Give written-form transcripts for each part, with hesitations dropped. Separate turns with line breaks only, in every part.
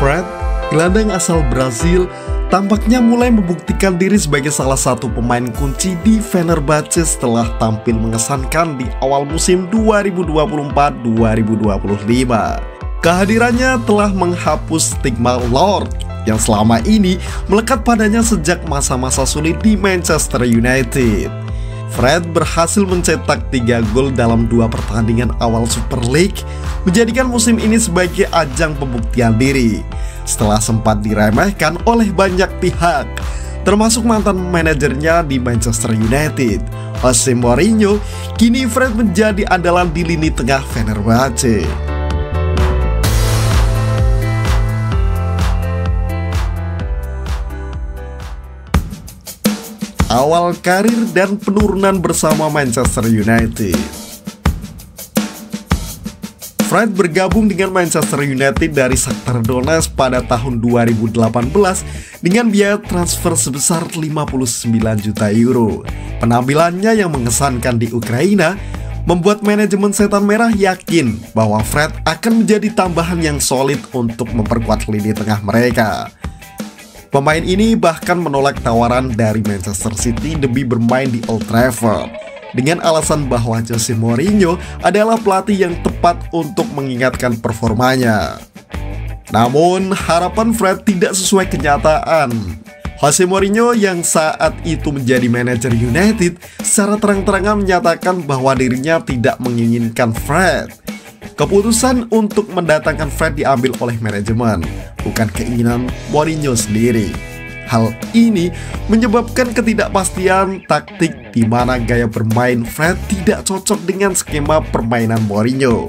Fred, gelandang asal Brazil, tampaknya mulai membuktikan diri sebagai salah satu pemain kunci di Fenerbahce setelah tampil mengesankan di awal musim 2024-2025. Kehadirannya telah menghapus stigma Lord yang selama ini melekat padanya sejak masa-masa sulit di Manchester United. Fred berhasil mencetak 3 gol dalam 2 pertandingan awal Super League, menjadikan musim ini sebagai ajang pembuktian diri. Setelah sempat diremehkan oleh banyak pihak, termasuk mantan manajernya di Manchester United, Jose Mourinho, kini Fred menjadi andalan di lini tengah Fenerbahce. Awal karir dan penurunan bersama Manchester United. Fred bergabung dengan Manchester United dari Shakhtar Donetsk pada tahun 2018 dengan biaya transfer sebesar 59 juta euro. Penampilannya yang mengesankan di Ukraina membuat manajemen Setan Merah yakin bahwa Fred akan menjadi tambahan yang solid untuk memperkuat lini tengah mereka. Pemain ini bahkan menolak tawaran dari Manchester City demi bermain di Old Trafford dengan alasan bahwa Jose Mourinho adalah pelatih yang tepat untuk mengingatkan performanya. Namun harapan Fred tidak sesuai kenyataan. Jose Mourinho yang saat itu menjadi manajer United secara terang-terangan menyatakan bahwa dirinya tidak menginginkan Fred. Keputusan untuk mendatangkan Fred diambil oleh manajemen, bukan keinginan Mourinho sendiri. Hal ini menyebabkan ketidakpastian taktik di mana gaya bermain Fred tidak cocok dengan skema permainan Mourinho.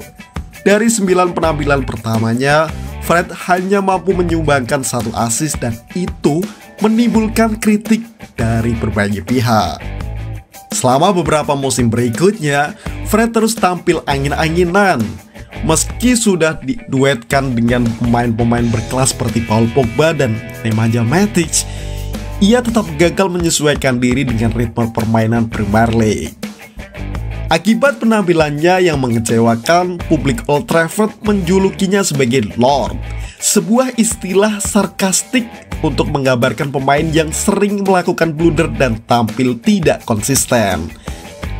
Dari 9 penampilan pertamanya, Fred hanya mampu menyumbangkan 1 assist dan itu menimbulkan kritik dari berbagai pihak. Selama beberapa musim berikutnya, Fred terus tampil angin-anginan. Meski sudah diduetkan dengan pemain-pemain berkelas seperti Paul Pogba dan Nemanja Matic, ia tetap gagal menyesuaikan diri dengan ritme permainan Premier League. Akibat penampilannya yang mengecewakan, publik Old Trafford menjulukinya sebagai Lord, sebuah istilah sarkastik untuk menggambarkan pemain yang sering melakukan blunder dan tampil tidak konsisten.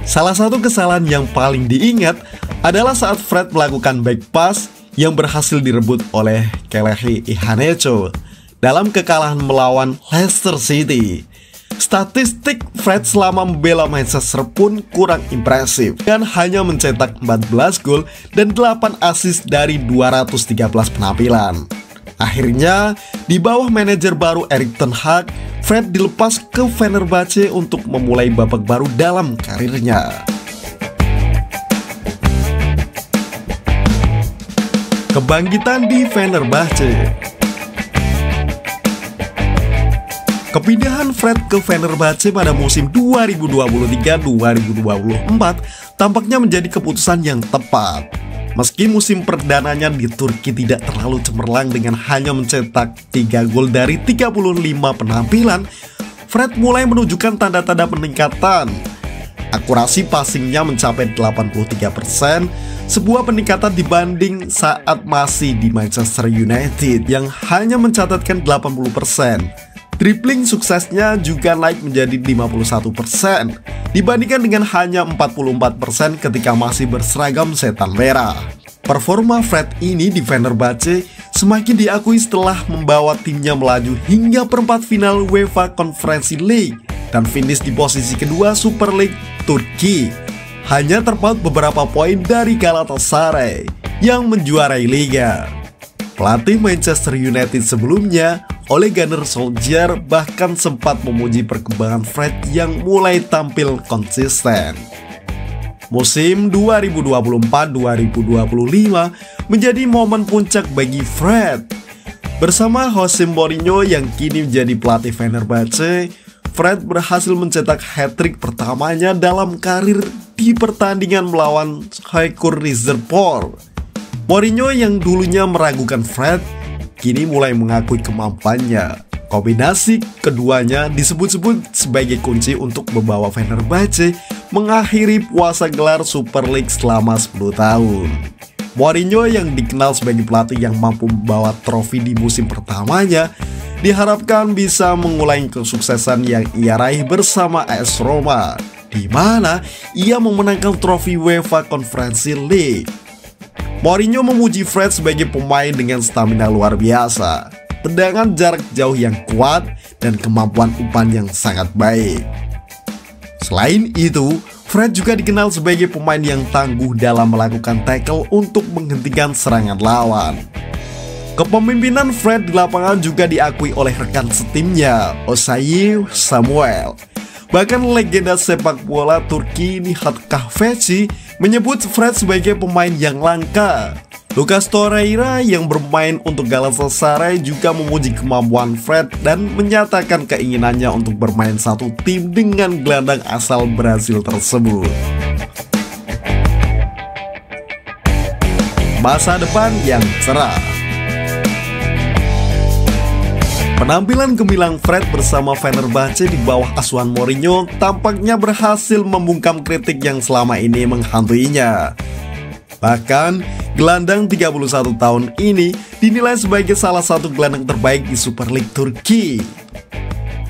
Salah satu kesalahan yang paling diingat adalah saat Fred melakukan back pass yang berhasil direbut oleh Kelechi Iheanacho dalam kekalahan melawan Leicester City. Statistik Fred selama membela Manchester pun kurang impresif, dan hanya mencetak 14 gol dan 8 assist dari 213 penampilan. Akhirnya, di bawah manajer baru Erik ten Hag, Fred dilepas ke Fenerbahce untuk memulai babak baru dalam karirnya. Kebangkitan di Fenerbahce. Kepindahan Fred ke Fenerbahce pada musim 2023-2024 tampaknya menjadi keputusan yang tepat. Meski musim perdananya di Turki tidak terlalu cemerlang dengan hanya mencetak 3 gol dari 35 penampilan, Fred mulai menunjukkan tanda-tanda peningkatan. Akurasi passingnya mencapai 83%, sebuah peningkatan dibanding saat masih di Manchester United yang hanya mencatatkan 80%. Dribbling suksesnya juga naik menjadi 51% dibandingkan dengan hanya 44% ketika masih berseragam Setan Merah. Performa Fred ini di Fenerbahce semakin diakui setelah membawa timnya melaju hingga perempat final UEFA Conference League dan finish di posisi kedua Super League Turki, hanya terpaut beberapa poin dari Galatasaray yang menjuarai liga. Pelatih Manchester United sebelumnya, Ole Gunnar Solskjaer, bahkan sempat memuji perkembangan Fred yang mulai tampil konsisten. Musim 2024-2025 menjadi momen puncak bagi Fred. Bersama Jose Mourinho yang kini menjadi pelatih Fenerbahce, Fred berhasil mencetak hat-trick pertamanya dalam karir di pertandingan melawan Hajduk Rizespor. Mourinho yang dulunya meragukan Fred, kini mulai mengakui kemampuannya. Kombinasi keduanya disebut-sebut sebagai kunci untuk membawa Fenerbahce mengakhiri puasa gelar Super League selama 10 tahun. Mourinho yang dikenal sebagai pelatih yang mampu membawa trofi di musim pertamanya diharapkan bisa mengulangi kesuksesan yang ia raih bersama AS Roma, di mana ia memenangkan trofi UEFA Conference League. Mourinho memuji Fred sebagai pemain dengan stamina luar biasa, tendangan jarak jauh yang kuat, dan kemampuan umpan yang sangat baik. Selain itu, Fred juga dikenal sebagai pemain yang tangguh dalam melakukan tackle untuk menghentikan serangan lawan. Kepemimpinan Fred di lapangan juga diakui oleh rekan setimnya, Osayi Samuel. Bahkan legenda sepak bola Turki Nihat Kahveci menyebut Fred sebagai pemain yang langka. Lucas Torreira yang bermain untuk Galatasaray juga memuji kemampuan Fred dan menyatakan keinginannya untuk bermain satu tim dengan gelandang asal Brasil tersebut. Masa depan yang cerah. Penampilan gemilang Fred bersama Fenerbahce di bawah asuhan Mourinho tampaknya berhasil membungkam kritik yang selama ini menghantuinya. Bahkan, gelandang 31 tahun ini dinilai sebagai salah satu gelandang terbaik di Super League Turki.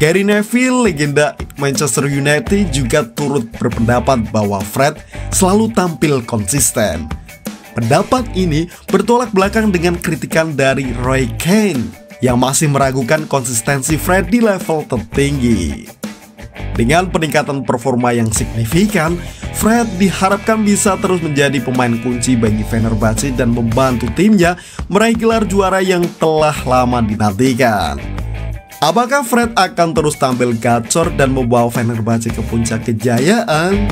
Gary Neville, legenda Manchester United, juga turut berpendapat bahwa Fred selalu tampil konsisten. Pendapat ini bertolak belakang dengan kritikan dari Roy Keane yang masih meragukan konsistensi Fred di level tertinggi. Dengan peningkatan performa yang signifikan, Fred diharapkan bisa terus menjadi pemain kunci bagi Fenerbahce dan membantu timnya meraih gelar juara yang telah lama dinantikan. Apakah Fred akan terus tampil gacor dan membawa Fenerbahce ke puncak kejayaan?